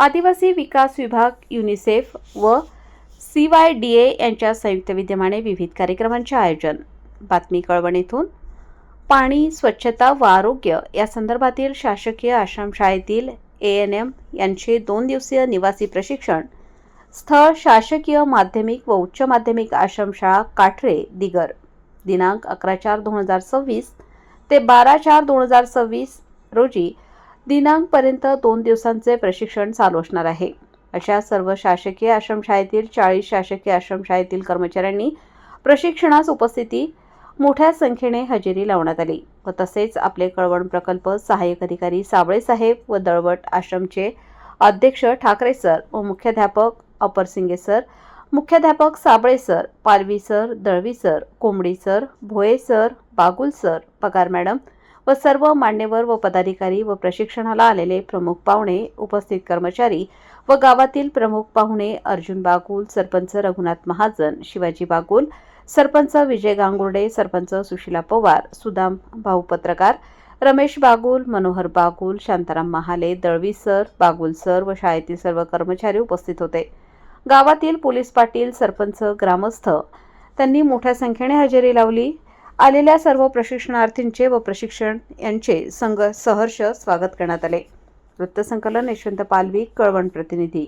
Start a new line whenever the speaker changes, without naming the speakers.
आदिवासी विकास विभाग, युनिसेफ व CYDA यांच्या संयुक्त विद्यमाने विविध कार्यक्रमांचे आयोजन. बातमी कळवण येथून. पाणी, स्वच्छता व आरोग्य या संदर्भातील शासकीय आश्रमशाळेतील ANM यांचे 2 दिवसीय निवासी प्रशिक्षण. स्थळ शासकीय माध्यमिक व उच्च माध्यमिक आश्रमशाळा काठरे, दिगर. दिनांक 11/4/2026 ते 12/4/2026 रोजी दिनांकपर्यंत 2 दिवसांचे प्रशिक्षण चालू असणार आहे. अशा सर्व शासकीय आश्रमशाळेतील 40 शासकीय आश्रमशाळेतील कर्मचाऱ्यांनी प्रशिक्षणास उपस्थिती मोठ्या संख्येने हजेरी लावण्यात आली व तसेच आपले कळवण प्रकल्प सहाय्यक अधिकारी साबळे साहेब व दळवट आश्रमचे अध्यक्ष ठाकरे सर व मुख्याध्यापक अपर सिंगे सर, मुख्याध्यापक साबळे सर, पालवी सर, दळवी सर, कोंबडी sir, Bhoye sir, Bagul sir, पगार मॅडम व सर्व मान्यवर व पदाधिकारी व प्रशिक्षणाला आलेले प्रमुख पाहुणे, उपस्थित कर्मचारी व गावातील प्रमुख पाहुणे अर्जुन बागुल, सरपंच रघुनाथ महाजन, शिवाजी बागुल, सरपंच विजय गांगुर्डे, सरपंच सुशीला पवार, सुदाम भाऊ पत्रकार, रमेश बागुल, मनोहर बागुल, शांताराम महाले, दळवी सर, बागुल सर व शाळेतील सर्व कर्मचारी उपस्थित होते. गावातील पोलीस पाटील, सरपंच, ग्रामस्थ त्यांनी मोठ्या संख्येने हजेरी लावली. आलेल्या सर्व प्रशिक्षणार्थींचे व प्रशिक्षण यांचे सहर्ष स्वागत करण्यात आले. वृत्तसंकलन यशवंत पालवी, कळवण प्रतिनिधी.